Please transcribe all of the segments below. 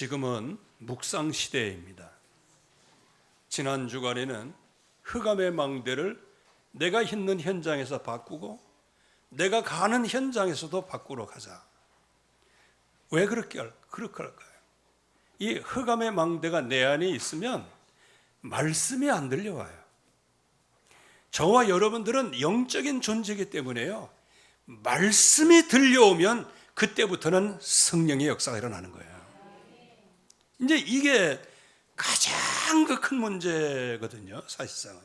지금은 묵상 시대입니다. 지난 주간에는 흑암의 망대를 내가 있는 현장에서 바꾸고 내가 가는 현장에서도 바꾸러 가자. 왜 그렇게 할까요? 이 흑암의 망대가 내 안에 있으면 말씀이 안 들려와요. 저와 여러분들은 영적인 존재이기 때문에요. 말씀이 들려오면 그때부터는 성령의 역사가 일어나는 거예요. 이제 이게 가장 큰 문제거든요, 사실상은.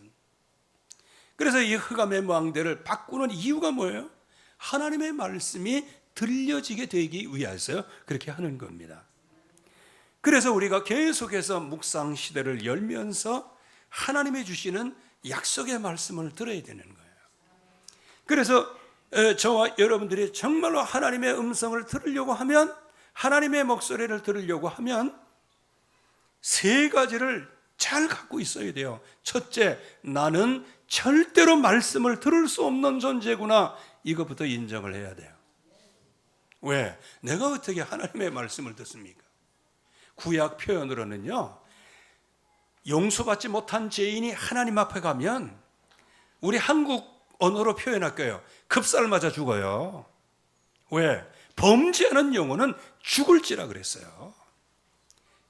그래서 이 흑암의 망대를 바꾸는 이유가 뭐예요? 하나님의 말씀이 들려지게 되기 위해서 그렇게 하는 겁니다. 그래서 우리가 계속해서 묵상 시대를 열면서 하나님이 주시는 약속의 말씀을 들어야 되는 거예요. 그래서 저와 여러분들이 정말로 하나님의 음성을 들으려고 하면, 하나님의 목소리를 들으려고 하면 세 가지를 잘 갖고 있어야 돼요. 첫째, 나는 절대로 말씀을 들을 수 없는 존재구나. 이것부터 인정을 해야 돼요. 왜? 내가 어떻게 하나님의 말씀을 듣습니까? 구약 표현으로는요, 용서받지 못한 죄인이 하나님 앞에 가면, 우리 한국 언어로 표현할게요, 급살 맞아 죽어요. 왜? 범죄하는 영혼은 죽을지라 그랬어요.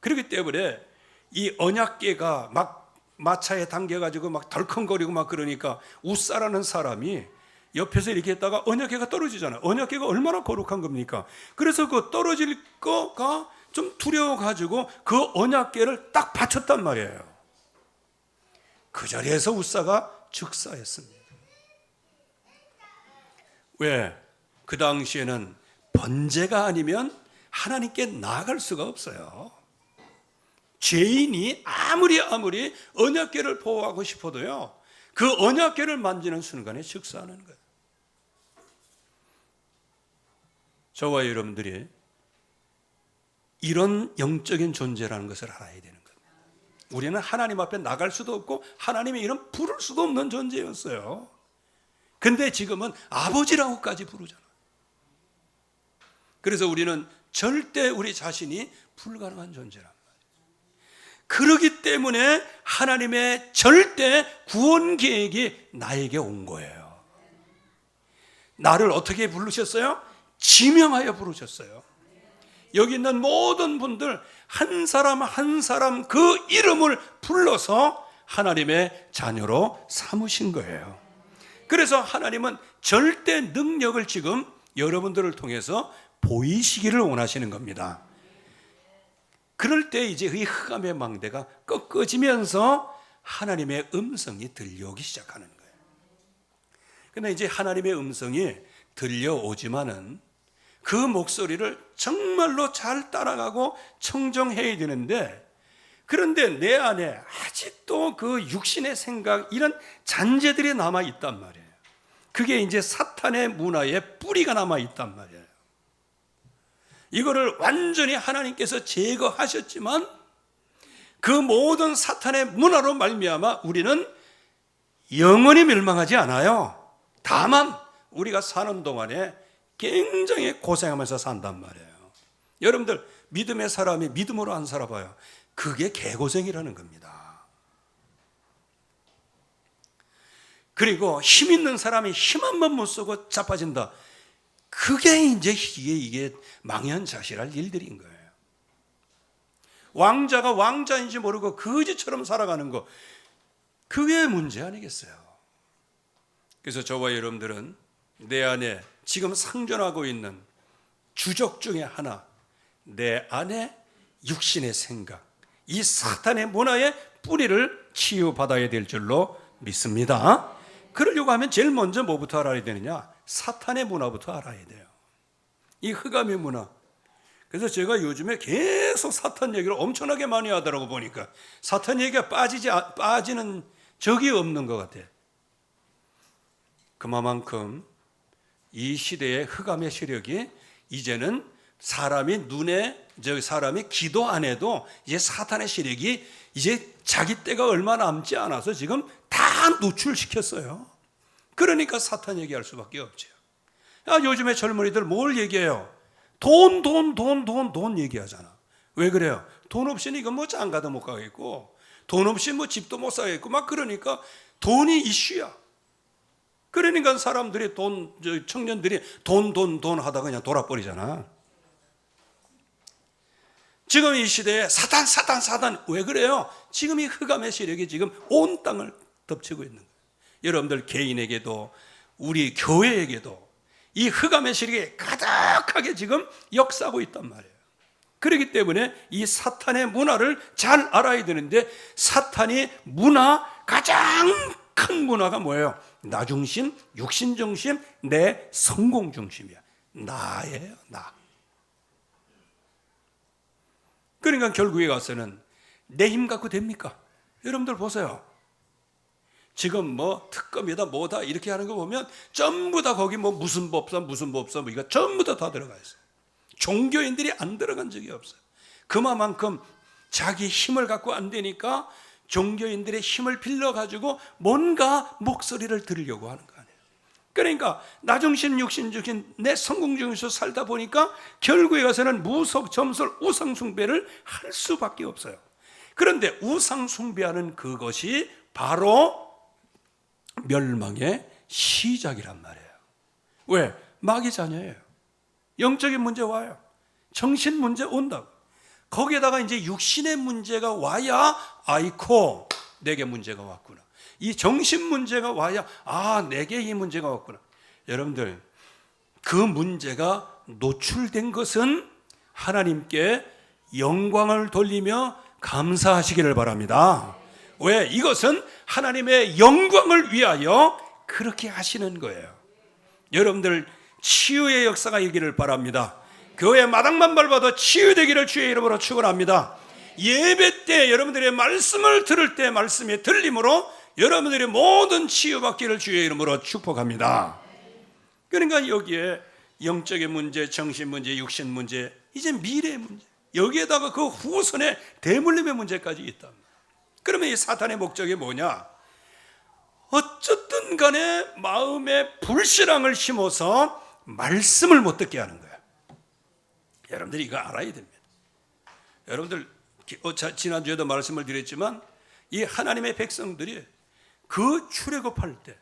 그렇기 때문에 이 언약궤가 막 마차에 당겨가지고 막 덜컹거리고 막 그러니까 웃사라는 사람이 옆에서 이렇게 했다가 언약궤가 떨어지잖아요. 언약궤가 얼마나 거룩한 겁니까? 그래서 그 떨어질 거가 좀 두려워가지고 그 언약궤를 딱 받쳤단 말이에요. 그 자리에서 웃사가 즉사했습니다. 왜? 그 당시에는 번제가 아니면 하나님께 나아갈 수가 없어요. 죄인이 아무리 언약궤를 보호하고 싶어도요, 그 언약궤를 만지는 순간에 즉사하는 거예요. 저와 여러분들이 이런 영적인 존재라는 것을 알아야 되는 거예요. 우리는 하나님 앞에 나갈 수도 없고 하나님의 이름 부를 수도 없는 존재였어요. 근데 지금은 아버지라고까지 부르잖아요. 그래서 우리는 절대 우리 자신이 불가능한 존재란 말이에요. 그렇기 때문에 하나님의 절대 구원 계획이 나에게 온 거예요. 나를 어떻게 부르셨어요? 지명하여 부르셨어요. 여기 있는 모든 분들 한 사람 한 사람 그 이름을 불러서 하나님의 자녀로 삼으신 거예요. 그래서 하나님은 절대 능력을 지금 여러분들을 통해서 보이시기를 원하시는 겁니다. 그럴 때 이제 이 흑암의 망대가 꺾어지면서 하나님의 음성이 들려오기 시작하는 거예요. 근데 이제 하나님의 음성이 들려오지만은 그 목소리를 정말로 잘 따라가고 청정해야 되는데, 그런데 내 안에 아직도 그 육신의 생각, 이런 잔재들이 남아 있단 말이에요. 그게 이제 사탄의 문화의 뿌리가 남아 있단 말이에요. 이거를 완전히 하나님께서 제거하셨지만 그 모든 사탄의 문화로 말미암아 우리는 영원히 멸망하지 않아요. 다만 우리가 사는 동안에 굉장히 고생하면서 산단 말이에요. 여러분들, 믿음의 사람이 믿음으로 안 살아봐요. 그게 개고생이라는 겁니다. 그리고 힘 있는 사람이 힘 한 번 못 쓰고 자빠진다. 그게 이제 이게 망연자실할 일들인 거예요. 왕자가 왕자인지 모르고 거지처럼 살아가는 거, 그게 문제 아니겠어요? 그래서 저와 여러분들은 내 안에 지금 상존하고 있는 주적 중에 하나, 내 안에 육신의 생각, 이 사탄의 문화의 뿌리를 치유받아야 될 줄로 믿습니다. 그러려고 하면 제일 먼저 뭐부터 알아야 되느냐? 사탄의 문화부터 알아야 돼요. 이 흑암의 문화. 그래서 제가 요즘에 계속 사탄 얘기를 엄청나게 많이 하더라고 보니까 사탄 얘기가 빠지는 적이 없는 것 같아요. 그만큼 이 시대의 흑암의 세력이 이제는 사람이 기도 안 해도 이제 사탄의 세력이 이제 자기 때가 얼마 남지 않아서 지금 다 노출시켰어요. 그러니까 사탄 얘기할 수밖에 없죠. 요즘에 젊은이들 뭘 얘기해요? 돈 얘기하잖아. 왜 그래요? 돈 없이는 이거 뭐 장가도 못 가겠고, 돈 없이 뭐 집도 못 사겠고, 막 그러니까 돈이 이슈야. 그러니까 사람들이 청년들이 돈 하다가 그냥 돌아버리잖아. 지금 이 시대에 사단 왜 그래요? 지금 이 흑암의 세력이 지금 온 땅을 덮치고 있는 거예요. 여러분들 개인에게도 우리 교회에게도 이 흑암의 세력이 가득하게 지금 역사하고 있단 말이에요. 그렇기 때문에 이 사탄의 문화를 잘 알아야 되는데, 사탄이 가장 큰 문화가 뭐예요? 나 중심, 육신 중심, 내 성공 중심이야. 나예요, 나. 그러니까 결국에 가서는 내 힘 갖고 됩니까? 여러분들 보세요. 지금 뭐 특검이다 뭐다 이렇게 하는 거 보면 전부 다 거기 뭐 무슨 법사 뭐 이거 전부 다 들어가 있어요. 종교인들이 안 들어간 적이 없어요. 그만큼 자기 힘을 갖고 안 되니까 종교인들의 힘을 빌려가지고 뭔가 목소리를 들으려고 하는 거 아니에요. 그러니까 나 중심, 육신 중심, 내 성공 중에서 살다 보니까 결국에 가서는 무속, 점술, 우상 숭배를 할 수밖에 없어요. 그런데 우상 숭배하는 그것이 바로 멸망의 시작이란 말이에요. 왜? 마귀 자녀예요. 영적인 문제 와요. 정신 문제 온다고. 거기에다가 이제 육신의 문제가 와야 아이코 내게 문제가 왔구나. 이 정신 문제가 와야 내게 이 문제가 왔구나. 여러분들 그 문제가 노출된 것은 하나님께 영광을 돌리며 감사하시기를 바랍니다. 왜? 이것은 하나님의 영광을 위하여 그렇게 하시는 거예요. 여러분들 치유의 역사가 있기를 바랍니다. 교회 마당만 밟아도 치유되기를 주의 이름으로 축원합니다. 예배 때 여러분들의 말씀을 들을 때 말씀이 들림으로 여러분들의 모든 치유받기를 주의 이름으로 축복합니다. 그러니까 여기에 영적인 문제, 정신 문제, 육신 문제, 이제 미래의 문제, 여기에다가 그 후손의 대물림의 문제까지 있다. 그러면 이 사탄의 목적이 뭐냐? 어쨌든 간에 마음에 불신앙을 심어서 말씀을 못 듣게 하는 거야. 여러분들이 이거 알아야 됩니다. 여러분들 지난주에도 말씀을 드렸지만 이 하나님의 백성들이 그 출애굽할 때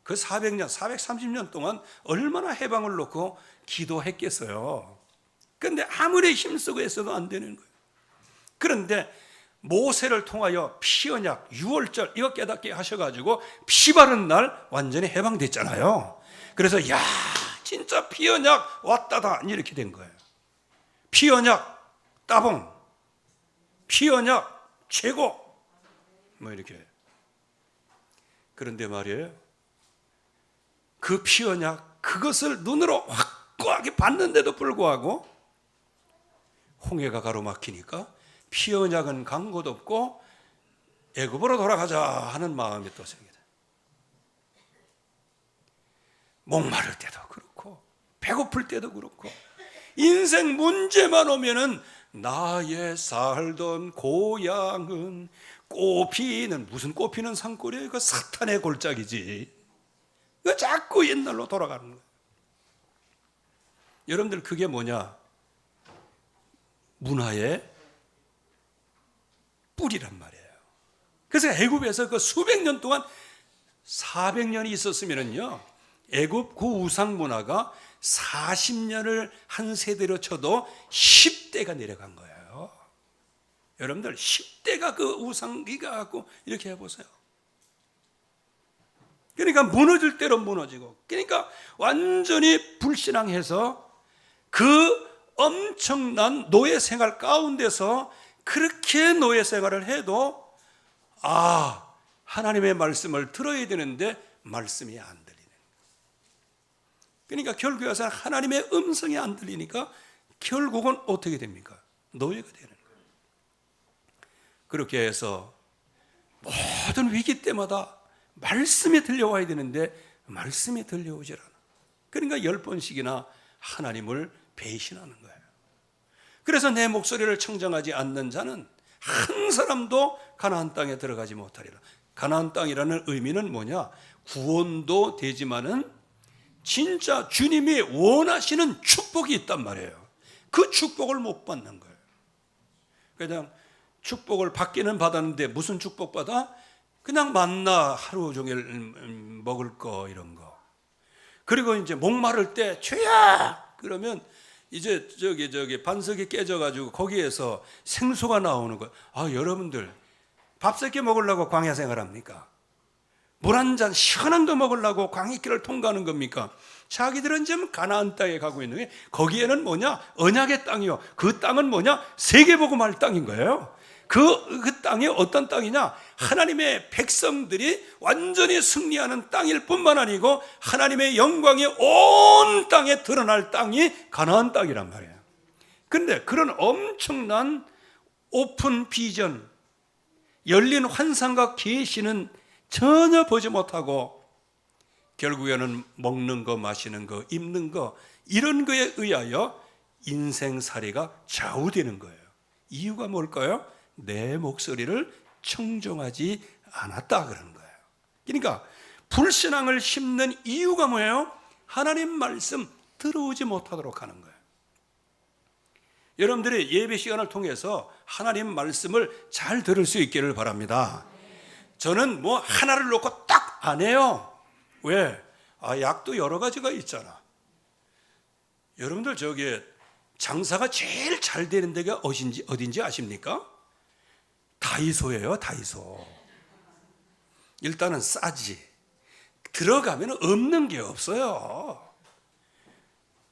그 400년, 430년 동안 얼마나 해방을 놓고 기도했겠어요. 그런데 아무리 힘쓰고 했어도 안 되는 거예요. 그런데 모세를 통하여 피언약, 유월절 이거 깨닫게 하셔가지고 피 바른 날 완전히 해방됐잖아요. 그래서 진짜 피언약 왔다다 이렇게 된 거예요. 피언약 따봉, 피언약 최고 뭐 이렇게. 그런데 말이에요, 그 피언약 그것을 눈으로 확고하게 봤는데도 불구하고 홍해가 가로막히니까 피언약은 간 곳 없고 애굽으로 돌아가자 하는 마음이 또 생겨요. 목마를 때도 그렇고 배고플 때도 그렇고 인생 문제만 오면은 나의 살던 고향은 꽃피는, 무슨 꽃피는 산골이에요? 이거 사탄의 골짜기지. 이거 자꾸 옛날로 돌아가는 거예요. 여러분들 그게 뭐냐? 문화의 뿌리란 말이에요. 그래서 애굽에서 그 수백 년 동안 400년이 있었으면은요, 애굽 그 우상 문화가 40년을 한 세대로 쳐도 10대가 내려간 거예요. 여러분들 10대가 그 우상기가 갖고 이렇게 해보세요. 그러니까 무너질 대로 무너지고, 그러니까 완전히 불신앙해서 그 엄청난 노예 생활 가운데서 그렇게 노예 생활을 해도 하나님의 말씀을 들어야 되는데 말씀이 안 들리는 거예요. 그러니까 결국에 와서 하나님의 음성이 안 들리니까 결국은 어떻게 됩니까? 노예가 되는 거예요. 그렇게 해서 모든 위기 때마다 말씀이 들려와야 되는데 말씀이 들려오질 않아. 그러니까 10번씩이나 하나님을 배신하는 거예요. 그래서 내 목소리를 청정하지 않는 자는 한 사람도 가나안 땅에 들어가지 못하리라. 가나안 땅이라는 의미는 뭐냐? 구원도 되지만은 진짜 주님이 원하시는 축복이 있단 말이에요. 그 축복을 못 받는 거예요. 그냥 축복을 받기는 받았는데 무슨 축복 받아? 그냥 만나 하루 종일 먹을 거 이런 거. 그리고 이제 목마를 때 주야 그러면 이제 저기 반석이 깨져가지고 거기에서 생수가 나오는 거예요. 아, 여러분들 밥 세끼 먹으려고 광야 생활합니까? 물 한 잔 시원한 거 먹으려고 광야길을 통과하는 겁니까? 자기들은 지금 가나안 땅에 가고 있는 게 거기에는 뭐냐? 언약의 땅이요. 그 땅은 뭐냐? 세계복음할 땅인 거예요. 그 땅이 어떤 땅이냐? 하나님의 백성들이 완전히 승리하는 땅일 뿐만 아니고 하나님의 영광이 온 땅에 드러날 땅이 가나안 땅이란 말이에요. 그런데 그런 엄청난 오픈 비전, 열린 환상과 계시는 전혀 보지 못하고 결국에는 먹는 거, 마시는 거, 입는 거 이런 거에 의하여 인생살이가 좌우되는 거예요. 이유가 뭘까요? 내 목소리를 청종하지 않았다 그러는 거예요. 그러니까 불신앙을 심는 이유가 뭐예요? 하나님 말씀 들어오지 못하도록 하는 거예요. 여러분들이 예배 시간을 통해서 하나님 말씀을 잘 들을 수 있기를 바랍니다. 저는 뭐 하나를 놓고 딱 안 해요. 왜? 약도 여러 가지가 있잖아. 여러분들 저기 장사가 제일 잘 되는 데가 어딘지 아십니까? 다이소예요, 다이소. 일단은 싸지. 들어가면 없는 게 없어요.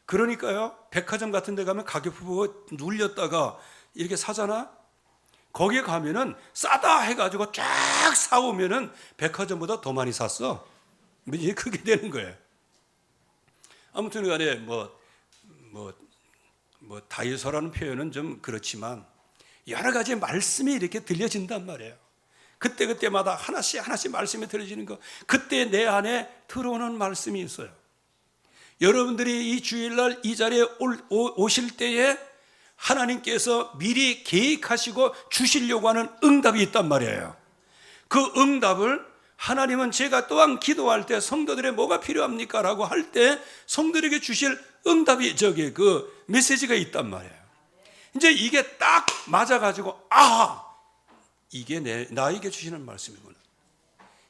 그러니까요, 백화점 같은 데 가면 가격 보고 눌렸다가 이렇게 사잖아? 거기에 가면은 싸다 해가지고 쫙 사오면은 백화점보다 더 많이 샀어. 이제 그게 되는 거예요. 아무튼 간에 다이소라는 표현은 좀 그렇지만 여러 가지 말씀이 이렇게 들려진단 말이에요. 그때마다 하나씩 말씀이 들려지는 거. 그때 내 안에 들어오는 말씀이 있어요. 여러분들이 이 주일날 이 자리에 오실 때에 하나님께서 미리 계획하시고 주시려고 하는 응답이 있단 말이에요. 그 응답을 하나님은 제가 또한 기도할 때 성도들의 뭐가 필요합니까? 라고 할 때 성도들에게 주실 응답이 그 메시지가 있단 말이에요. 이제 이게 딱 맞아가지고 이게 나에게 주시는 말씀이구나.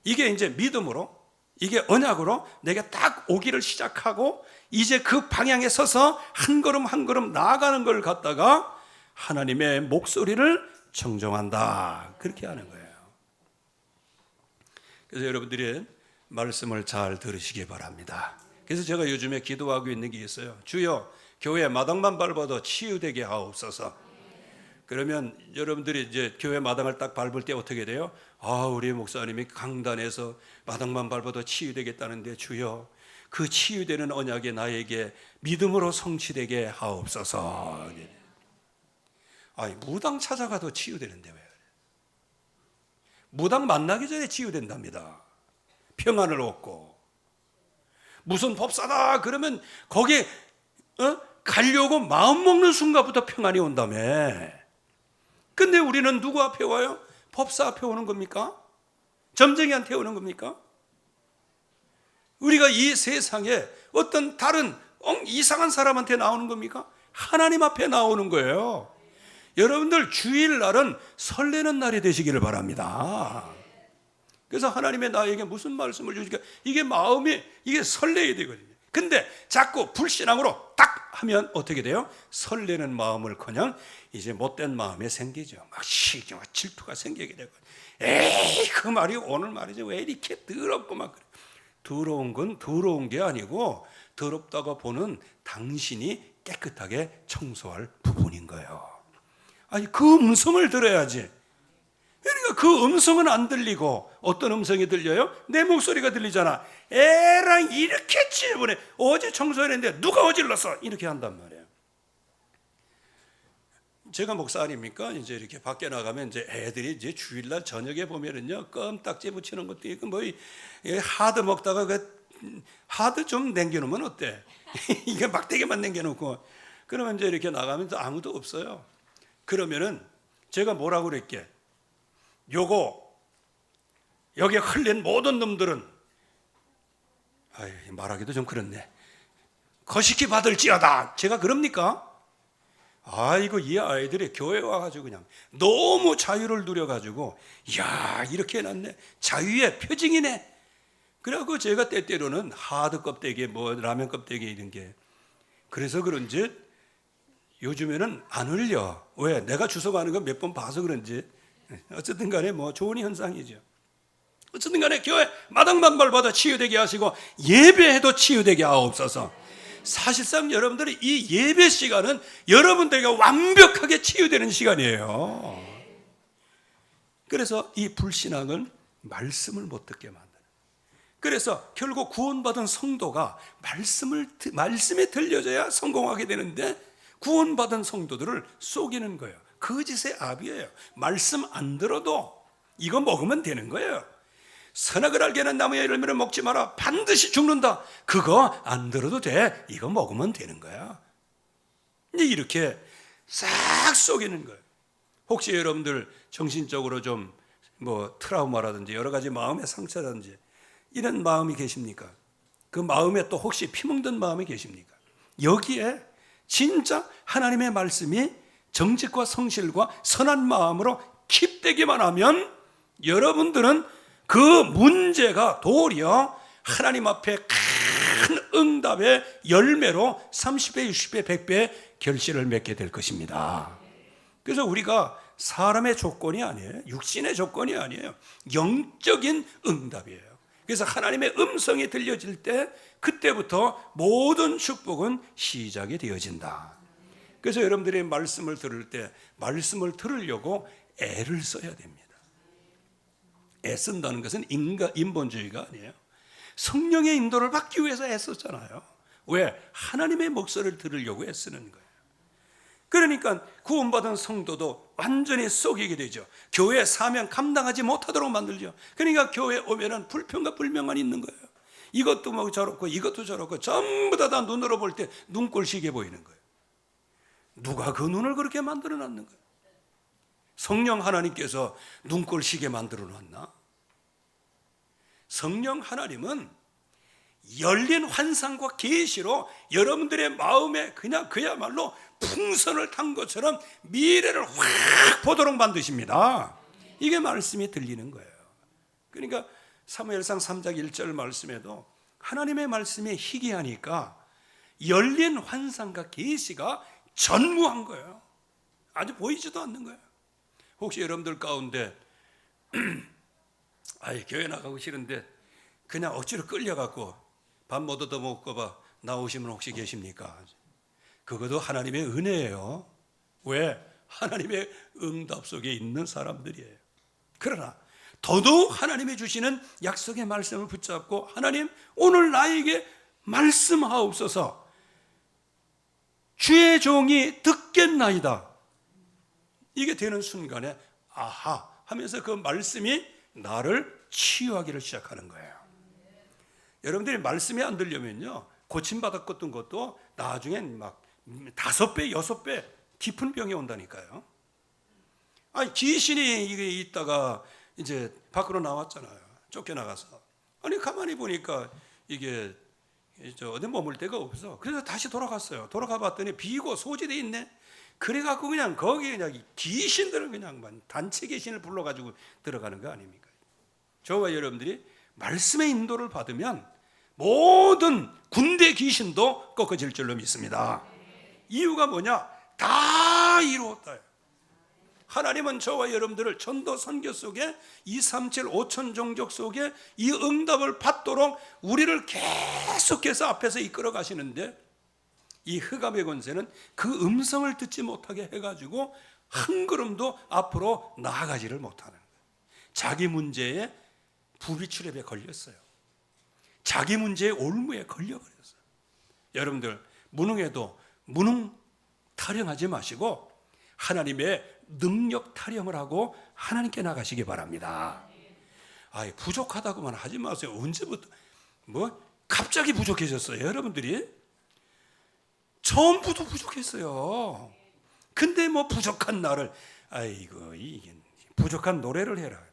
이게 이제 믿음으로, 이게 언약으로 내가 딱 오기를 시작하고 이제 그 방향에 서서 한 걸음 한 걸음 나아가는 걸 갖다가 하나님의 목소리를 청정한다. 그렇게 하는 거예요. 그래서 여러분들이 말씀을 잘 들으시기 바랍니다. 그래서 제가 요즘에 기도하고 있는 게 있어요. 주여, 교회 마당만 밟아도 치유되게 하옵소서. 그러면 여러분들이 이제 교회 마당을 딱 밟을 때 어떻게 돼요? 우리 목사님이 강단에서 마당만 밟아도 치유되겠다는데 주여, 그 치유되는 언약이 나에게 믿음으로 성취되게 하옵소서. 무당 찾아가도 치유되는데 왜 그래? 무당 만나기 전에 치유된답니다. 평안을 얻고. 무슨 법사다 그러면 거기에 가려고 마음 먹는 순간부터 평안이 온다며. 근데 우리는 누구 앞에 와요? 법사 앞에 오는 겁니까? 점쟁이한테 오는 겁니까? 우리가 이 세상에 어떤 다른 이상한 사람한테 나오는 겁니까? 하나님 앞에 나오는 거예요. 여러분들 주일날은 설레는 날이 되시기를 바랍니다. 그래서 하나님의 나에게 무슨 말씀을 주시니까 이게 마음이 이게 설레야 되거든요. 근데 자꾸 불신앙으로 딱 하면 어떻게 돼요? 설레는 마음을커녕 이제 못된 마음이 생기죠. 막 시기와 질투가 생기게 되고, 에이 그 말이 오늘 말이죠. 왜 이렇게 더럽고 막 그래. 더러운 건 더러운 게 아니고 더럽다고 보는 당신이 깨끗하게 청소할 부분인 거예요. 그 음성을 들어야지. 그러니까 그 음성은 안 들리고 어떤 음성이 들려요? 내 목소리가 들리잖아. 에랑 이렇게 지저분해. 어제 청소했는데 누가 어질렀어? 이렇게 한단 말이에요. 제가 목사 아닙니까? 이제 이렇게 밖에 나가면 이제 애들이 이제 주일날 저녁에 보면은요, 껌딱지 붙이는 것도 있고, 하드 먹다가 하드 좀 남겨놓으면 어때? 이게 막대기만 남겨놓고. 그러면 이제 이렇게 나가면 아무도 없어요. 그러면은 제가 뭐라고 그랬게? 여기 흘린 모든 놈들은, 말하기도 좀 그렇네. 거시기 받을지어다. 제가 그럽니까? 아이고, 이 아이들이 교회 와가지고 그냥 너무 자유를 누려가지고, 이야, 이렇게 해놨네. 자유의 표징이네. 그래갖고 제가 때때로는 하드 껍데기, 뭐 라면 껍데기 이런 게, 그래서 그런지 요즘에는 안 흘려. 왜? 내가 주워가는 거 몇 번 봐서 그런지. 어쨌든 간에 뭐 좋은 현상이죠. 어쨌든 간에 교회 마당만 밟아도 치유되게 하시고 예배해도 치유되게 하옵소서. 사실상 여러분들이 이 예배 시간은 여러분들에게 완벽하게 치유되는 시간이에요. 그래서 이 불신앙은 말씀을 못 듣게 만드는. 그래서 결국 구원받은 성도가 말씀에 들려져야 성공하게 되는데, 구원받은 성도들을 속이는 거예요. 거짓의 압이에요. 말씀 안 들어도 이거 먹으면 되는 거예요. 선악을 알게 하는 나무의 열매를 먹지 마라. 반드시 죽는다. 그거 안 들어도 돼. 이거 먹으면 되는 거야. 이렇게 싹 속이는 거예요. 혹시 여러분들 정신적으로 좀 뭐 트라우마라든지 여러 가지 마음의 상처라든지 이런 마음이 계십니까? 그 마음에 또 혹시 피멍든 마음이 계십니까? 여기에 진짜 하나님의 말씀이 정직과 성실과 선한 마음으로 킵되기만 하면 여러분들은 그 문제가 도리어 하나님 앞에 큰 응답의 열매로 30배, 60배, 100배 결실을 맺게 될 것입니다. 그래서 우리가 사람의 조건이 아니에요. 육신의 조건이 아니에요. 영적인 응답이에요. 그래서 하나님의 음성이 들려질 때 그때부터 모든 축복은 시작이 되어진다. 그래서 여러분들이 말씀을 들을 때 말씀을 들으려고 애를 써야 됩니다. 애쓴다는 것은 인본주의가 아니에요. 성령의 인도를 받기 위해서 애썼잖아요. 왜? 하나님의 목소리를 들으려고 애쓰는 거예요. 그러니까 구원받은 성도도 완전히 속이게 되죠. 교회 사명 감당하지 못하도록 만들죠. 그러니까 교회 오면은 불평과 불명만 있는 거예요. 이것도 뭐 저렇고 이것도 저렇고 전부 다 눈으로 볼 때 눈꼴시게 보이는 거예요. 누가 그 눈을 그렇게 만들어 놨는 거예요? 성령 하나님께서 눈꼴시게 만들어 놨나? 성령 하나님은 열린 환상과 계시로 여러분들의 마음에 그냥 그야말로 풍선을 탄 것처럼 미래를 확 보도록 만드십니다. 이게 말씀이 들리는 거예요. 그러니까 사무엘상 3장 1절 말씀에도 하나님의 말씀이 희귀하니까 열린 환상과 계시가 전무한 거예요. 아주 보이지도 않는 거예요. 혹시 여러분들 가운데 교회 나가고 싫은데 그냥 억지로 끌려갖고 밥 못 얻어 먹고 나오시면 혹시 계십니까? 그것도 하나님의 은혜예요. 왜? 하나님의 응답 속에 있는 사람들이에요. 그러나 더더욱 하나님이 주시는 약속의 말씀을 붙잡고 하나님 오늘 나에게 말씀하옵소서. 주의 종이 듣겠나이다. 이게 되는 순간에 아하 하면서 그 말씀이 나를 치유하기를 시작하는 거예요. 여러분들이 말씀이 안 들려면요 고침받았던 것도 나중엔 막 5배, 6배 깊은 병이 온다니까요. 아니 귀신이 이게 있다가 이제 밖으로 나왔잖아요. 쫓겨나가서. 아니 가만히 보니까 이게 어디 머물 데가 없어. 그래서 다시 돌아갔어요. 돌아가 봤더니 비고 소지돼 있네. 그래갖고 그냥 거기에 그냥 귀신들은 그냥 단체 귀신을 불러가지고 들어가는 거 아닙니까? 저와 여러분들이 말씀의 인도를 받으면 모든 군대 귀신도 꺾어질 줄로 믿습니다. 이유가 뭐냐? 다 이루었다. 하나님은 저와 여러분들을 전도 선교 속에 237 5천 종족 속에 이 응답을 받도록 우리를 계속해서 앞에서 이끌어 가시는데 이 흑암의 권세는 그 음성을 듣지 못하게 해가지고 한 걸음도 앞으로 나아가지를 못하는 거예요. 자기 문제에 부비출입에 걸렸어요. 자기 문제의 올무에 걸려버렸어요. 여러분들 무능해도 무능 타령하지 마시고 하나님의 능력 타령을 하고 하나님께 나가시기 바랍니다. 부족하다고만 하지 마세요. 언제부터 갑자기 부족해졌어요. 여러분들이 처음부터 부족했어요. 근데 부족한 나를 이게 부족한 노래를 해라.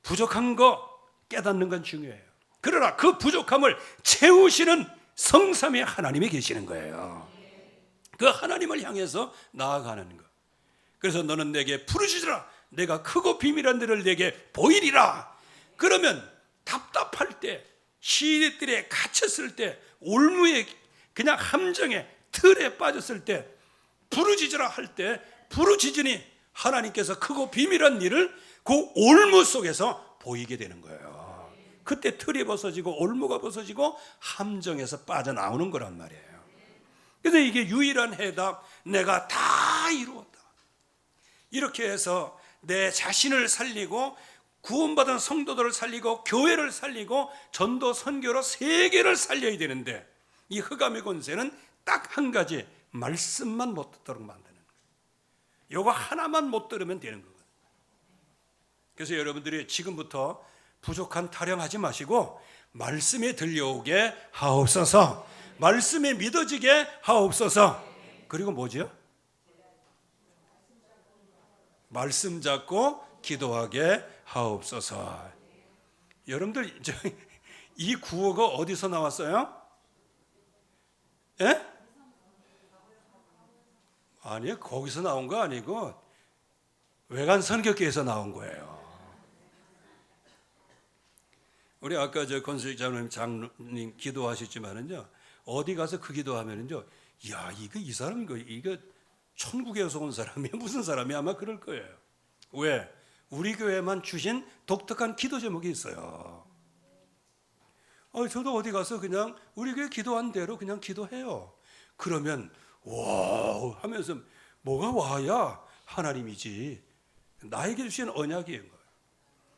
부족한 거 깨닫는 건 중요해요. 그러나 그 부족함을 채우시는 성삼위 하나님이 계시는 거예요. 그 하나님을 향해서 나아가는 것. 그래서 너는 내게 부르짖으라. 내가 크고 비밀한 데를 내게 보이리라. 그러면 답답할 때, 시들에 갇혔을 때, 올무에 그냥 함정에 틀에 빠졌을 때 부르짖으라 할 때 부르짖으니 하나님께서 크고 비밀한 일을 그 올무 속에서 보이게 되는 거예요. 그때 틀이 벗어지고 올무가 벗어지고 함정에서 빠져나오는 거란 말이에요. 그래서 이게 유일한 해답, 내가 다 이루었다. 이렇게 해서 내 자신을 살리고 구원받은 성도들을 살리고 교회를 살리고 전도 선교로 세계를 살려야 되는데 이 흑암의 권세는 딱 한 가지, 말씀만 못 듣도록 만드는 거예요. 요거 하나만 못 들으면 되는 거거든요. 그래서 여러분들이 지금부터 부족한 타령하지 마시고 말씀에 들려오게 하옵소서, 말씀에 믿어지게 하옵소서. 그리고 뭐죠? 말씀 잡고 기도하게 하옵소서. 여러분들 이 구호가 어디서 나왔어요? 예? 아니요, 거기서 나온 거 아니고 외관 선교회에서 나온 거예요. 우리 아까 권수익 장로님 기도하셨지만은요, 어디 가서 그 기도하면은요, 야, 이 사람 이거 천국에서 온 사람이야, 무슨 사람이야, 아마 그럴 거예요. 왜? 우리 교회만 주신 독특한 기도 제목이 있어요. 저도 어디 가서 그냥 우리 교회 기도한 대로 그냥 기도해요. 그러면 와 하면서 뭐가 와야 하나님이지, 나에게 주신 언약인 거예요.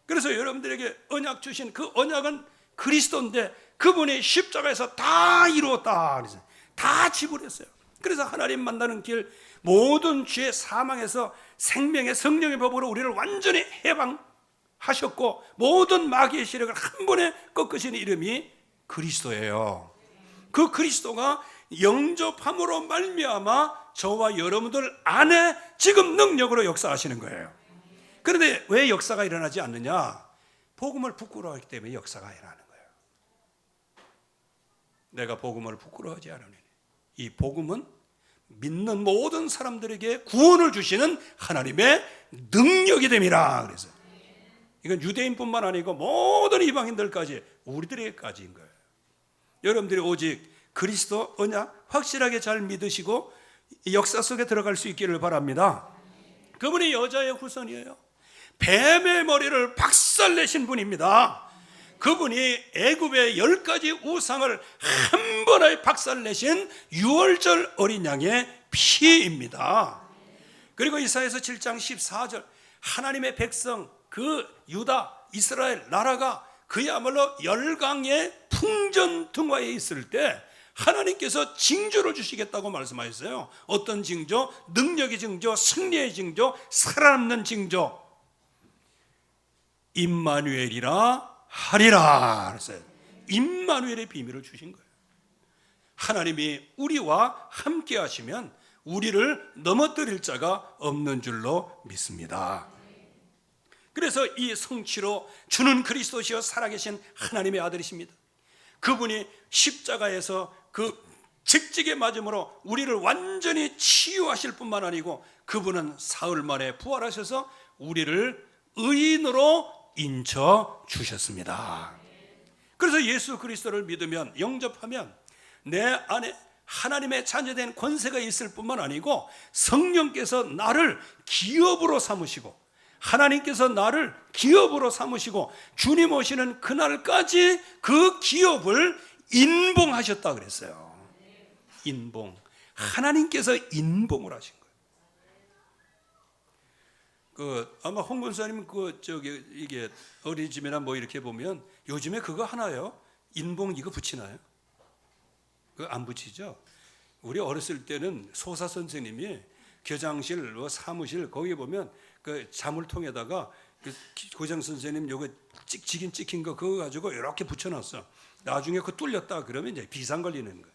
그래서 여러분들에게 언약 주신 그 언약은 그리스도인데 그분이 십자가에서 다 이루었다. 그래서 다 지불했어요. 그래서 하나님 만나는 길, 모든 죄 사망에서 생명의 성령의 법으로 우리를 완전히 해방하셨고 모든 마귀의 세력을 한 번에 꺾으신 이름이 그리스도예요. 그 그리스도가 영접함으로 말미암아 저와 여러분들 안에 지금 능력으로 역사하시는 거예요. 그런데 왜 역사가 일어나지 않느냐? 복음을 부끄러워하기 때문에 역사가 일어나는 거예요. 내가 복음을 부끄러워하지 않으니, 이 복음은 믿는 모든 사람들에게 구원을 주시는 하나님의 능력이 됨이라. 그래서 이건 유대인뿐만 아니고 모든 이방인들까지, 우리들에게까지인 거예요. 여러분들이 오직 그리스도 언약 확실하게 잘 믿으시고 역사 속에 들어갈 수 있기를 바랍니다. 그분이 여자의 후손이에요. 뱀의 머리를 박살내신 분입니다. 그분이 애굽의 10가지 우상을 한 번에 박살내신 6월절 어린 양의 피입니다. 그리고 이사야서 7장 14절, 하나님의 백성 그 유다 이스라엘 나라가 그야말로 열강의 풍전등화에 있을 때 하나님께서 징조를 주시겠다고 말씀하셨어요. 어떤 징조? 능력의 징조, 승리의 징조, 살아남는 징조. 임마누엘이라 하리라. 그랬어요. 임마누엘의 비밀을 주신 거예요. 하나님이 우리와 함께 하시면 우리를 넘어뜨릴 자가 없는 줄로 믿습니다. 그래서 이 성취로 주는 그리스도시여 살아계신 하나님의 아들이십니다. 그분이 십자가에서 그 직직에 맞음으로 우리를 완전히 치유하실 뿐만 아니고 그분은 사흘 만에 부활하셔서 우리를 의인으로 인쳐 주셨습니다. 그래서 예수 그리스도를 믿으면, 영접하면 내 안에 하나님의 자녀된 권세가 있을 뿐만 아니고 성령께서 나를 기업으로 삼으시고, 하나님께서 나를 기업으로 삼으시고 주님 오시는 그날까지 그 기업을 인봉하셨다 그랬어요. 인봉. 하나님께서 인봉을 하신 거예요. 아마 홍 권사님 이게 어린이집이나 뭐 이렇게 보면 요즘에 그거 하나요? 인봉 이거 붙이나요? 그거 안 붙이죠? 우리 어렸을 때는 소사 선생님이 교장실, 사무실 거기 보면 그 자물통에다가 그 고장 선생님 요거 찍힌 거 그거 가지고 이렇게 붙여놨어. 나중에 그거 뚫렸다 그러면 이제 비상 걸리는 거예요.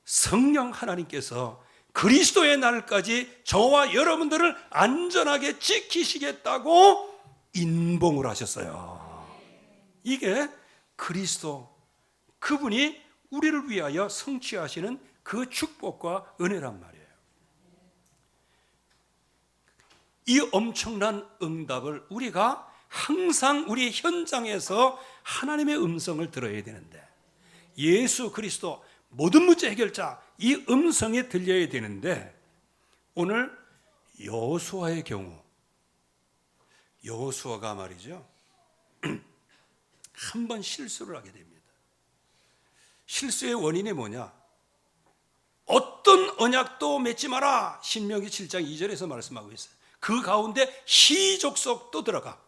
성령 하나님께서 그리스도의 날까지 저와 여러분들을 안전하게 지키시겠다고 인봉을 하셨어요. 이게 그리스도, 그분이 우리를 위하여 성취하시는 그 축복과 은혜란 말이에요. 이 엄청난 응답을 우리가 항상 우리 현장에서 하나님의 음성을 들어야 되는데, 예수 그리스도 모든 문제 해결자, 이 음성이 들려야 되는데, 오늘 여호수아의 경우, 여호수아가 말이죠, 한 번 실수를 하게 됩니다. 실수의 원인이 뭐냐? 어떤 언약도 맺지 마라, 신명기 7장 2절에서 말씀하고 있어요. 그 가운데 희족속도 들어가.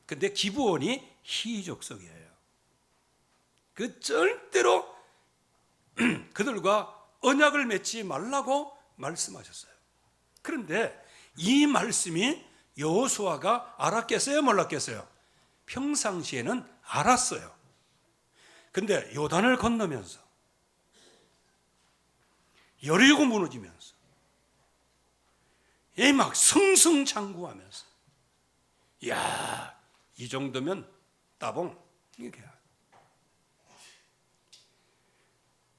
근데 기브온이 희족속이에요. 그 절대로 그들과 언약을 맺지 말라고 말씀하셨어요. 그런데 이 말씀이 여호수아가 알았겠어요, 몰랐겠어요? 평상시에는 알았어요. 근데 요단을 건너면서, 여리고 무너지면서, 막 승승장구하면서, 야, 이 정도면 따봉, 이렇게.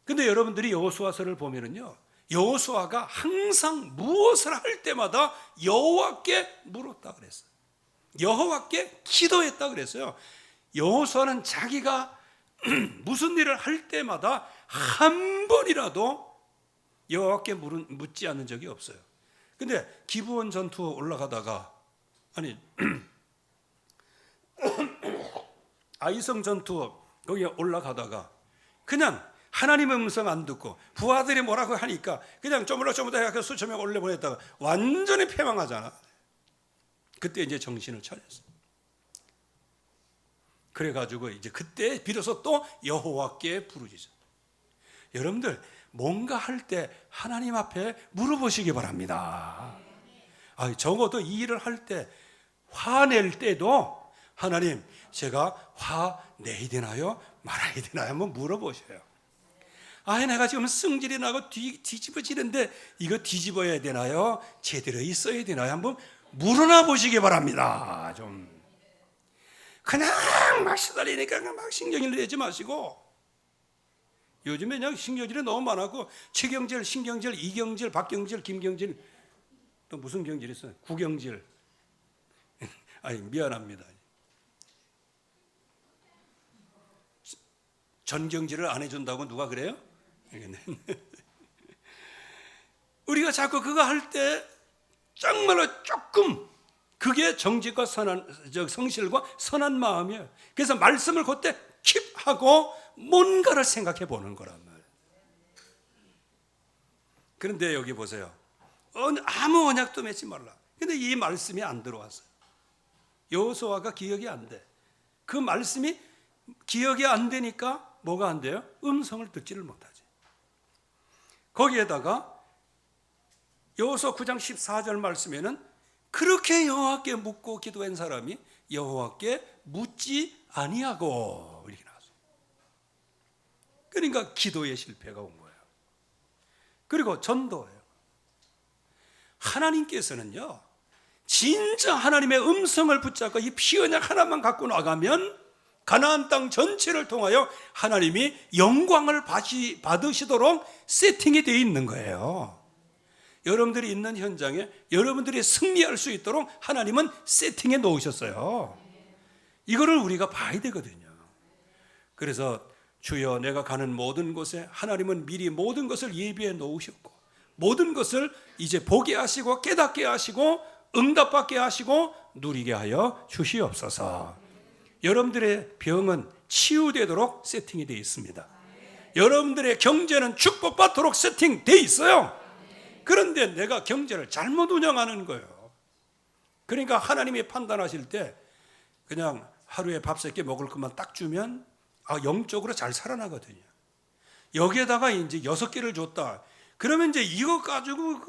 근데 여러분들이 여호수아서를 보면은요, 여호수아가 항상 무엇을 할 때마다 여호와께 물었다 그랬어요. 여호와께 기도했다 그랬어요. 여호수아는 자기가 무슨 일을 할 때마다 한 번이라도 여호와께 묻지 않은 적이 없어요. 근데 기브온 전투 올라가다가, 아니 아이성 전투 거기 올라가다가 그냥 하나님의 음성 안 듣고 부하들이 뭐라고 하니까 그냥 쪼물락쪼물락 해서 수천 명 올려보냈다가 완전히 패망하잖아. 그때 이제 정신을 차렸어요. 그래가지고 이제 그때 비로소 또 여호와께 부르짖어. 여러분들 뭔가 할 때 하나님 앞에 물어보시기 바랍니다. 적어도 이 일을 할 때, 화낼 때도 하나님, 제가 화 내야 되나요? 말아야 되나요? 한번 물어보셔요. 내가 지금 승질이 나고 뒤집어지는데 이거 뒤집어야 되나요? 제대로 있어야 되나요? 한번 물어나 보시기 바랍니다. 좀 그냥 막 시달리니까 막 신경질 내지 마시고. 요즘에 그냥 신경질이 너무 많았고, 최경질, 신경질, 이경질, 박경질, 김경질, 또 무슨 경질 있어요? 구경질. 미안합니다. 전경질을 안 해준다고 누가 그래요? 우리가 자꾸 그거 할 때 정말로 조금, 그게 정직과 성실과 선한 마음이에요. 그래서 말씀을 그때 킵하고 뭔가를 생각해 보는 거란 말이에요. 그런데 여기 보세요. 아무 언약도 맺지 말라. 근데 이 말씀이 안 들어왔어요. 여호수아가 기억이 안 돼. 그 말씀이 기억이 안 되니까 뭐가 안 돼요? 음성을 듣지를 못하지. 거기에다가 여호수아 9장 14절 말씀에는 그렇게 여호와께 묻고 기도한 사람이 여호와께 묻지 아니하고, 이렇게 나왔어요. 그러니까 기도의 실패가 온 거예요. 그리고 전도예요. 하나님께서는요, 진짜 하나님의 음성을 붙잡고 이 피언약 하나만 갖고 나가면 가나안 땅 전체를 통하여 하나님이 영광을 받으시도록 세팅이 되어 있는 거예요. 여러분들이 있는 현장에 여러분들이 승리할 수 있도록 하나님은 세팅해 놓으셨어요. 이거를 우리가 봐야 되거든요. 그래서 주여, 내가 가는 모든 곳에 하나님은 미리 모든 것을 예비해 놓으셨고, 모든 것을 이제 보게 하시고 깨닫게 하시고 응답받게 하시고 누리게 하여 주시옵소서. 여러분들의 병은 치유되도록 세팅이 되어 있습니다. 여러분들의 경제는 축복받도록 세팅되어 있어요. 그런데 내가 경제를 잘못 운영하는 거예요. 그러니까 하나님이 판단하실 때 그냥 하루에 밥 3끼 먹을 것만 딱 주면 영적으로 잘 살아나거든요. 여기에다가 이제 6개를 줬다. 그러면 이제 이거 가지고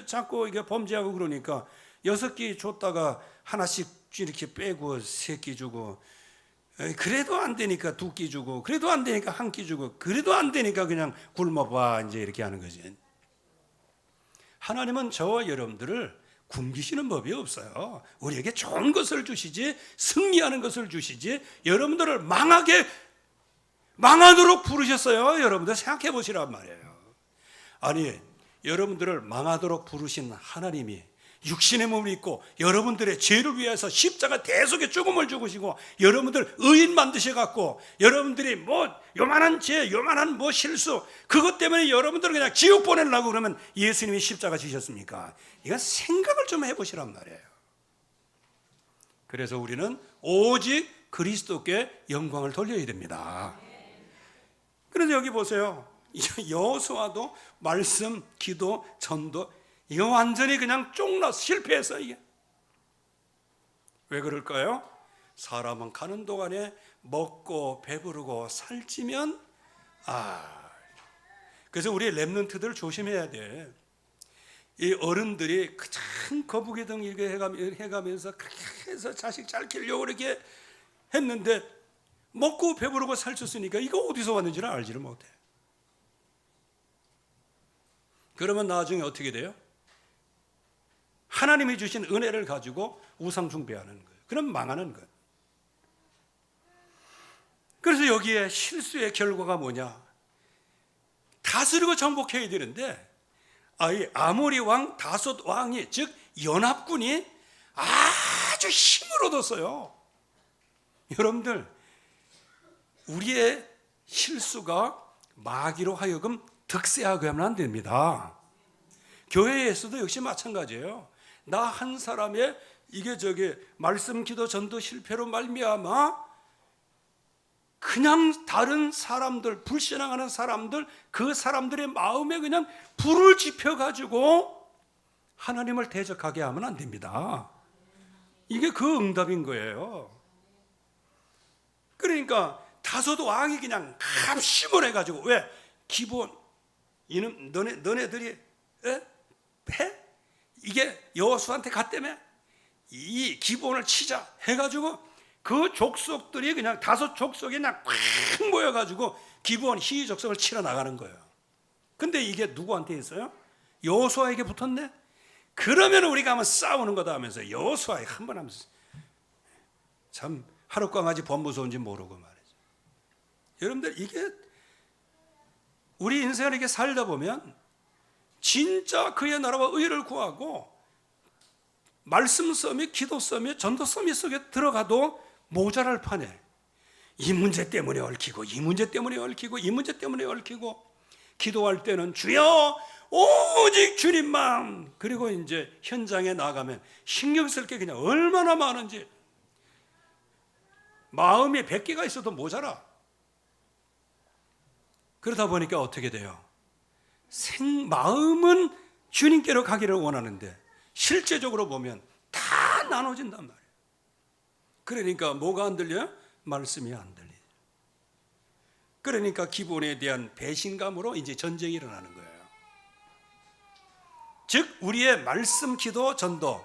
자꾸 이게 범죄하고 그러니까 6개 줬다가 하나씩 이렇게 빼고 3끼 주고, 그래도 안 되니까 2끼 주고, 그래도 안 되니까 1끼 주고, 그래도 안 되니까 그냥 굶어봐, 이제 이렇게 하는 거지. 하나님은 저와 여러분들을 굶기시는 법이 없어요. 우리에게 좋은 것을 주시지, 승리하는 것을 주시지, 여러분들을 망하게 망하도록 부르셨어요. 여러분들 생각해 보시란 말이에요. 아니, 여러분들을 망하도록 부르신 하나님이 육신의 몸을 입고 여러분들의 죄를 위해서 십자가 대속의 죽음을 죽으시고 여러분들 의인 만드셔갖고 여러분들이 뭐 요만한 죄, 요만한 뭐 실수 그것 때문에 여러분들을 그냥 지옥 보내려고 그러면 예수님이 십자가 지셨습니까? 이건 생각을 좀 해보시란 말이에요. 그래서 우리는 오직 그리스도께 영광을 돌려야 됩니다. 그래서 여기 보세요. 여호수아도 말씀, 기도, 전도 이거 완전히 그냥 쫑나서 실패했어요. 이게 왜 그럴까요? 사람은 가는 동안에 먹고 배부르고 살찌면 그래서 우리 랩런트들 조심해야 돼. 이 어른들이 큰 거북이등 이렇게 해가면서 그렇게 해서 자식 잘 키우려고 이렇게 했는데 먹고 배부르고 살쪘으니까 이거 어디서 왔는지를 알지를 못해. 그러면 나중에 어떻게 돼요? 하나님이 주신 은혜를 가지고 우상 숭배하는 거예요. 그럼 망하는 거예요. 그래서 여기에 실수의 결과가 뭐냐? 다스리고 정복해야 되는데 이 아모리 왕 다솥 왕이 즉 연합군이 아주 힘을 얻었어요. 여러분들 우리의 실수가 마귀로 하여금 득세하게 하면 안 됩니다. 교회에서도 역시 마찬가지예요. 나 한 사람의 이게 말씀 기도 전도 실패로 말미암아 그냥 다른 사람들 불신앙하는 사람들 그 사람들의 마음에 그냥 불을 지펴가지고 하나님을 대적하게 하면 안 됩니다. 이게 그 응답인 거예요. 그러니까 다소도 왕이 그냥 합심을 해가지고 왜? 기본 이는 너네들이 해? 이게 여호수아한테 갔다며? 이 기본을 치자 해가지고 그 족속들이 그냥 다섯 족속이 그냥 꽉 모여가지고 기본 희족성을 치러 나가는 거예요. 근데 이게 누구한테 있어요? 여호수아에게 붙었네? 그러면 우리가 한번 싸우는 거다 하면서 여호수아에 한 번 하면서 참 하룻강아지 범 무서운지 모르고 말이죠. 여러분들 이게 우리 인생을 이렇게 살다 보면 진짜 그의 나라와 의를 구하고 말씀 썸이 기도 썸이 전도 썸이 속에 들어가도 모자랄 판에 이 문제 때문에 얽히고 이 문제 때문에 얽히고 이 문제 때문에 얽히고 기도할 때는 주여 오직 주님만 그리고 이제 현장에 나가면 신경 쓸 게 그냥 얼마나 많은지 마음이 100개가 있어도 모자라. 그러다 보니까 어떻게 돼요? 마음은 주님께로 가기를 원하는데 실제적으로 보면 다 나눠진단 말이에요. 그러니까 뭐가 안 들려요? 말씀이 안 들려요. 그러니까 기본에 대한 배신감으로 이제 전쟁이 일어나는 거예요. 즉 우리의 말씀, 기도, 전도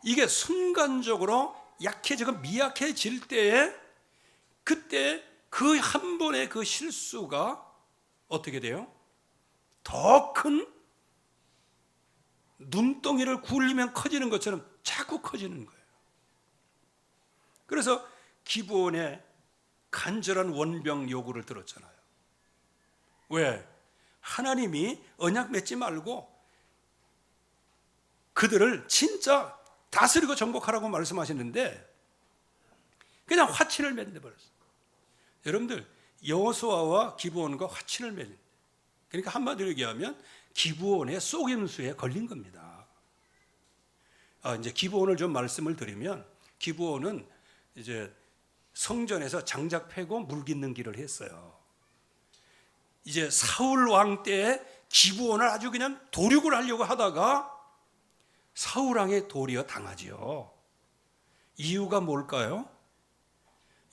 이게 순간적으로 약해지고 미약해질 때에 그때 그 한 번의 그 실수가 어떻게 돼요? 더 큰 눈덩이를 굴리면 커지는 것처럼 자꾸 커지는 거예요. 그래서 기브온의 간절한 원병 요구를 들었잖아요. 왜? 하나님이 언약 맺지 말고 그들을 진짜 다스리고 정복하라고 말씀하셨는데 그냥 화친을 맺어버렸어요. 여러분들 여호수아와 기브온과 화친을 맺은 그러니까 한마디로 얘기하면 기브온의 속임수에 걸린 겁니다. 이제 기브온을 좀 말씀을 드리면 기브온은 이제 성전에서 장작 패고 물 깃는 길을 했어요. 이제 사울 왕 때에 기브온을 아주 그냥 도륙을 하려고 하다가 사울 왕의 도리어 당하지요. 이유가 뭘까요?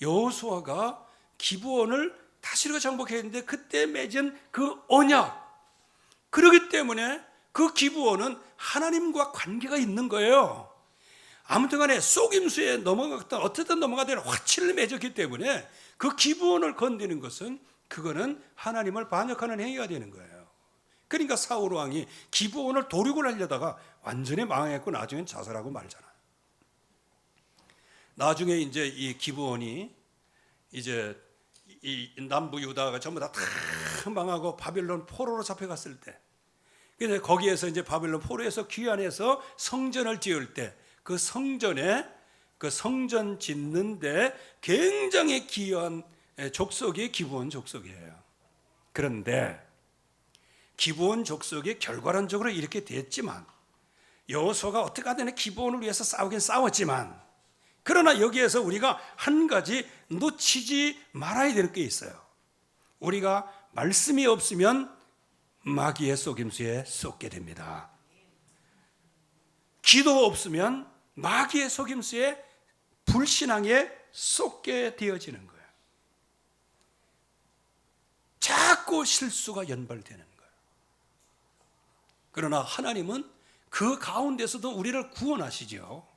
여호수아가 기브온을 다스리고 정복했는데 그때 맺은 그 언약 그렇기 때문에 그 기브온은 하나님과 관계가 있는 거예요. 아무튼 간에 속임수에 넘어갔던 어쨌든 넘어가든 화친을 맺었기 때문에 그 기브온을 건드리는 것은 그거는 하나님을 반역하는 행위가 되는 거예요. 그러니까 사울 왕이 기브온을 도륙을 하려다가 완전히 망했고 나중엔 자살하고 말잖아요. 나중에 이제 이 기브온이 이제 이 남부 유다가 전부 다 망하고 바빌론 포로로 잡혀갔을 때, 그래서 거기에서 이제 바빌론 포로에서 귀환해서 성전을 지을 때 그 성전에 그 성전 짓는데 굉장히 기여한 족속이 기브온 족속이에요. 그런데 기브온 족속이 결과론적으로 이렇게 됐지만, 여호수아가 어떻게 하든 기브온을 위해서 싸우긴 싸웠지만, 그러나 여기에서 우리가 한 가지 놓치지 말아야 될 게 있어요. 우리가 말씀이 없으면 마귀의 속임수에 쏟게 됩니다. 기도 없으면 마귀의 속임수에, 불신앙에 쏟게 되어지는 거예요. 자꾸 실수가 연발되는 거예요. 그러나 하나님은 그 가운데서도 우리를 구원하시죠.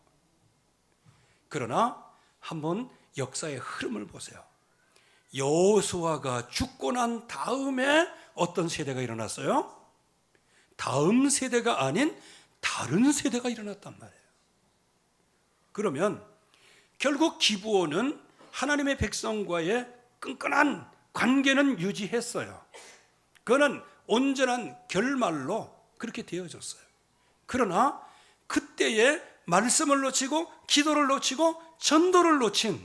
그러나 한번 역사의 흐름을 보세요. 여호수아가 죽고 난 다음에 어떤 세대가 일어났어요? 다음 세대가 아닌 다른 세대가 일어났단 말이에요. 그러면 결국 기브온은 하나님의 백성과의 끈끈한 관계는 유지했어요. 그거는 온전한 결말로 그렇게 되어졌어요. 그러나 그때의 말씀을 놓치고 기도를 놓치고 전도를 놓친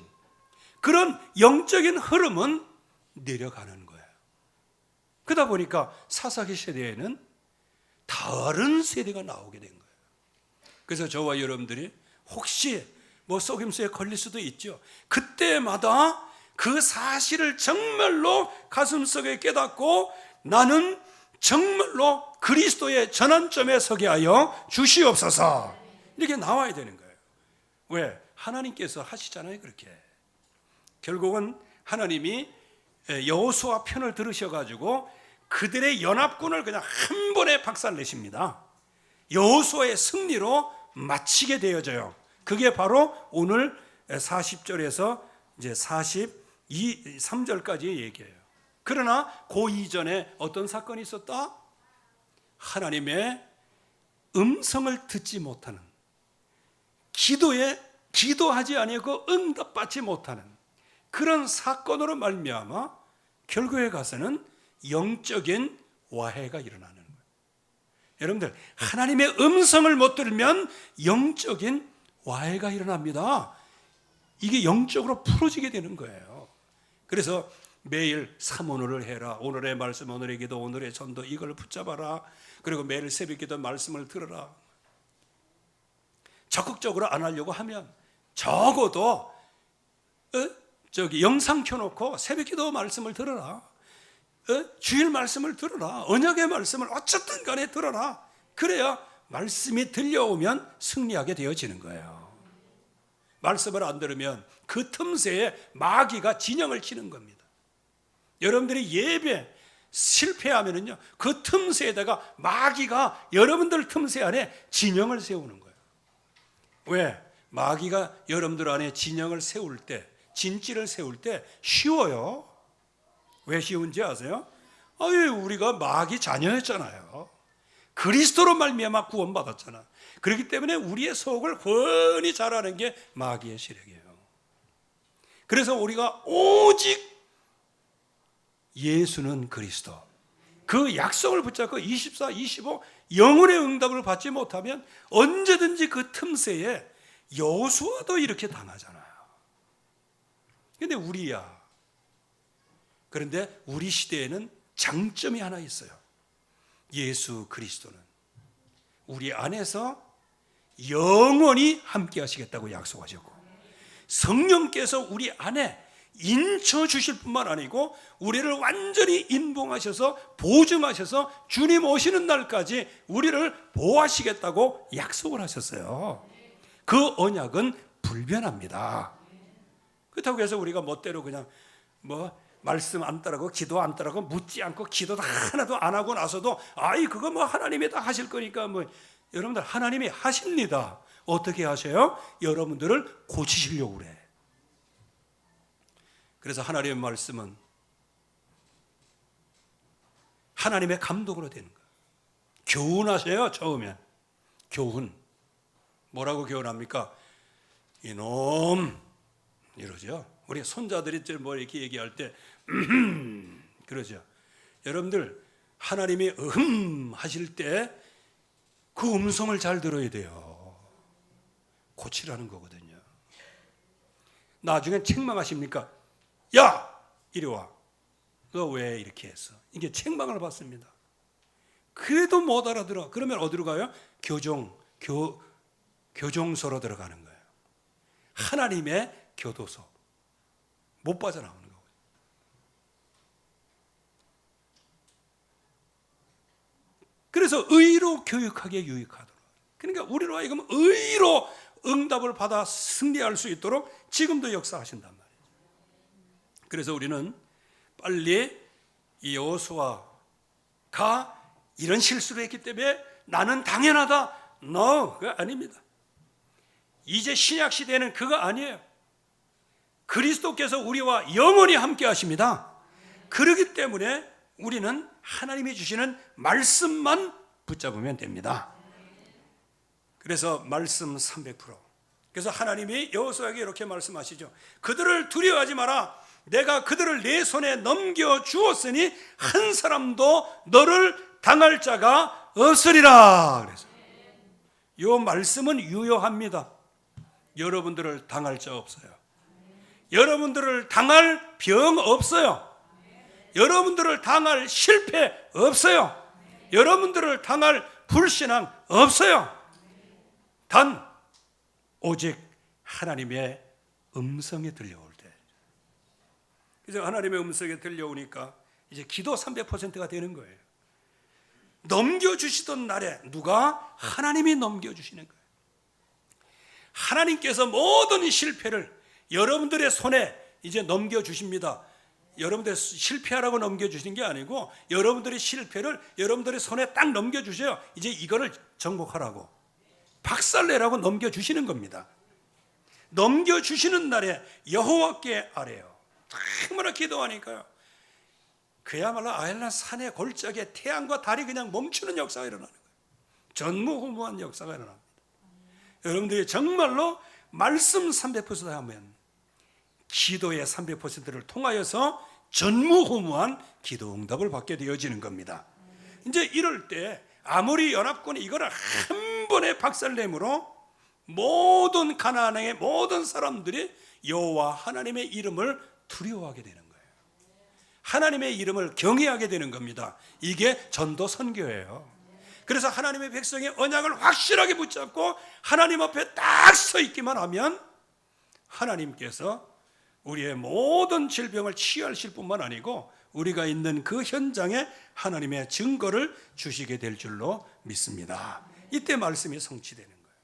그런 영적인 흐름은 내려가는 거예요. 그러다 보니까 사사기 세대에는 다른 세대가 나오게 된 거예요. 그래서 저와 여러분들이 혹시 뭐 속임수에 걸릴 수도 있죠. 그때마다 그 사실을 정말로 가슴속에 깨닫고 나는 정말로 그리스도의 전환점에 서게 하여 주시옵소서, 이렇게 나와야 되는 거예요. 왜? 하나님께서 하시잖아요. 그렇게 결국은 하나님이 여호수아 편을 들으셔가지고 그들의 연합군을 그냥 한 번에 박살내십니다. 여호수아의 승리로 마치게 되어져요. 그게 바로 오늘 40절에서 이제 43절까지의 얘기예요. 그러나 그 이전에 어떤 사건이 있었다? 하나님의 음성을 듣지 못하는, 기도하지 아니하고 응답받지 못하는 그런 사건으로 말미암아 결국에 가서는 영적인 와해가 일어나는 거예요. 여러분들, 하나님의 음성을 못 들으면 영적인 와해가 일어납니다. 이게 영적으로 풀어지게 되는 거예요. 그래서 매일 사모노를 해라, 오늘의 말씀, 오늘의 기도, 오늘의 전도, 이걸 붙잡아라. 그리고 매일 새벽기도 말씀을 들어라. 적극적으로 안 하려고 하면 적어도 영상 켜놓고 새벽기도 말씀을 들어라. 주일 말씀을 들어라. 언약의 말씀을 어쨌든 간에 들어라. 그래야 말씀이 들려오면 승리하게 되어지는 거예요. 말씀을 안 들으면 그 틈새에 마귀가 진영을 치는 겁니다. 여러분들이 예배 실패하면은요, 그 틈새에다가 마귀가 여러분들 틈새 안에 진영을 세우는 거예요. 왜? 마귀가 여러분들 안에 진영을 세울 때, 진지를 세울 때 쉬워요. 왜 쉬운지 아세요? 우리가 마귀 자녀였잖아요. 그리스도로 말미암아 구원받았잖아. 그렇기 때문에 우리의 속을 훤히 잘 아는 게 마귀의 시력이에요. 그래서 우리가 오직 예수는 그리스도, 그 약속을 붙잡고 24, 25 영혼의 응답을 받지 못하면 언제든지 그 틈새에 여호수아도 이렇게 당하잖아요. 근데 우리야. 그런데 우리 시대에는 장점이 하나 있어요. 예수 그리스도는 우리 안에서 영원히 함께 하시겠다고 약속하셨고, 성령께서 우리 안에 인쳐 주실 뿐만 아니고 우리를 완전히 인봉하셔서 보증하셔서 주님 오시는 날까지 우리를 보호하시겠다고 약속을 하셨어요. 그 언약은 불변합니다. 그렇다고 해서 우리가 멋대로 그냥 말씀 안 따르고 기도 안 따르고 묻지 않고 기도도 하나도 안 하고 나서도 그거 하나님이 다 하실 거니까 여러분들, 하나님이 하십니다. 어떻게 하셔요? 여러분들을 고치시려고 그래. 그래서 하나님의 말씀은 하나님의 감독으로 되는 거예요. 교훈하세요. 처음엔 교훈. 뭐라고 교훈합니까? 이놈 이러죠. 우리 손자들이 뭐 이렇게 얘기할 때 그러죠. 여러분들 하나님이 하실 때 그 음성을 잘 들어야 돼요. 고치라는 거거든요. 나중에 책망하십니까? 야! 이리 와. 너 왜 이렇게 했어? 이게 책망을 받습니다. 그래도 못 알아들어. 그러면 어디로 가요? 교종소로 들어가는 거예요. 하나님의 교도소. 못 빠져나오는 거예요. 그래서 의로 교육하게 유익하도록. 그러니까 우리로 하여금 의로 응답을 받아 승리할 수 있도록 지금도 역사하신단 말이에요. 그래서 우리는 빨리 이 여호수아가 이런 실수를 했기 때문에 나는 당연하다. No, 그거 아닙니다. 이제 신약 시대는 그거 아니에요. 그리스도께서 우리와 영원히 함께 하십니다. 그렇기 때문에 우리는 하나님이 주시는 말씀만 붙잡으면 됩니다. 그래서 말씀 300%. 그래서 하나님이 여호수아에게 이렇게 말씀하시죠. 그들을 두려워하지 마라. 내가 그들을 내 손에 넘겨주었으니 한 사람도 너를 당할 자가 없으리라. 그래서 이 말씀은 유효합니다. 여러분들을 당할 자 없어요. 여러분들을 당할 병 없어요. 여러분들을 당할 실패 없어요. 여러분들을 당할 불신앙 없어요. 단 오직 하나님의 음성이 들려올 때. 그래서 하나님의 음성이 들려오니까 이제 기도 300%가 되는 거예요. 넘겨주시던 날에 누가? 하나님이 넘겨주시는 거예요. 하나님께서 모든 실패를 여러분들의 손에 이제 넘겨주십니다. 여러분들 실패하라고 넘겨주시는 게 아니고 여러분들의 실패를 여러분들의 손에 딱 넘겨주세요. 이제 이거를 정복하라고, 박살내라고 넘겨주시는 겁니다. 넘겨주시는 날에 여호와께 아뢰요. 얼마나 기도하니까요. 그야말로 아일랜드 산의 골짜기에 태양과 달이 그냥 멈추는 역사가 일어나는 거예요. 전무후무한 역사가 일어납니다. 여러분들이 정말로 말씀 300% 하면 기도의 300%를 통하여서 전무후무한 기도 응답을 받게 되어지는 겁니다. 이제 이럴 때 아무리 연합군이 이거를 한 번에 박살내므로 모든 가나안의 모든 사람들이 여호와 하나님의 이름을 두려워하게 되는 거예요. 하나님의 이름을 경외하게 되는 겁니다. 이게 전도 선교예요. 그래서 하나님의 백성의 언약을 확실하게 붙잡고 하나님 앞에 딱 서 있기만 하면 하나님께서 우리의 모든 질병을 치유하실 뿐만 아니고 우리가 있는 그 현장에 하나님의 증거를 주시게 될 줄로 믿습니다. 이때 말씀이 성취되는 거예요.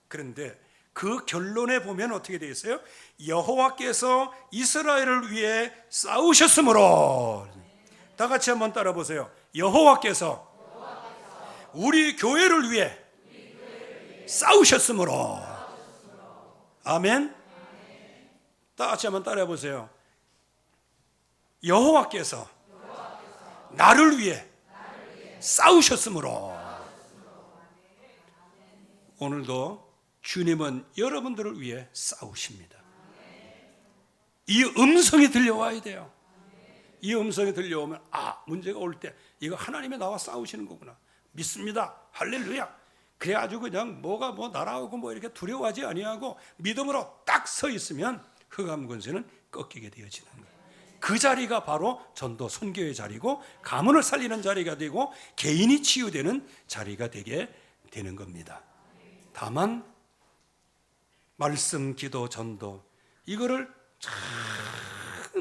그런데 그 결론에 보면 어떻게 되어 있어요? 여호와께서 이스라엘을 위해 싸우셨으므로. 다 같이 한번 따라 보세요. 여호와께서 우리 교회를 위해 싸우셨으므로. 아멘. 다 같이 한번 따라해 보세요. 여호와께서 나를 위해 싸우셨으므로. 오늘도 주님은 여러분들을 위해 싸우십니다. 이 음성이 들려와야 돼요. 이 음성이 들려오면 문제가 올 때 이거 하나님이 나와 싸우시는 거구나. 믿습니다. 할렐루야. 그래가지고 그냥 뭐가 날아오고 이렇게 두려워하지 아니하고 믿음으로 딱 서 있으면 흑암 권세는 꺾이게 되어지는 거예요. 그 자리가 바로 전도 선교의 자리고 가문을 살리는 자리가 되고 개인이 치유되는 자리가 되게 되는 겁니다. 다만 말씀, 기도, 전도 이거를 잘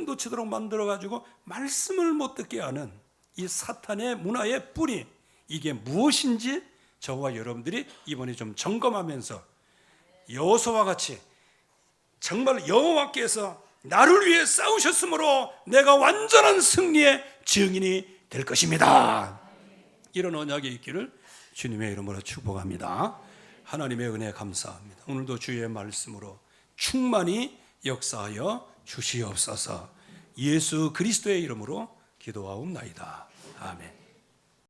놓치도록 만들어가지고 말씀을 못 듣게 하는 이 사탄의 문화의 뿌리, 이게 무엇인지 저와 여러분들이 이번에 좀 점검하면서 여호수아와 같이 정말 여호와께서 나를 위해 싸우셨으므로 내가 완전한 승리의 증인이 될 것입니다. 이런 언약이 있기를 주님의 이름으로 축복합니다. 하나님의 은혜 감사합니다. 오늘도 주의 말씀으로 충만히 역사하여 주시옵소서. 예수 그리스도의 이름으로 기도하옵나이다. 아멘.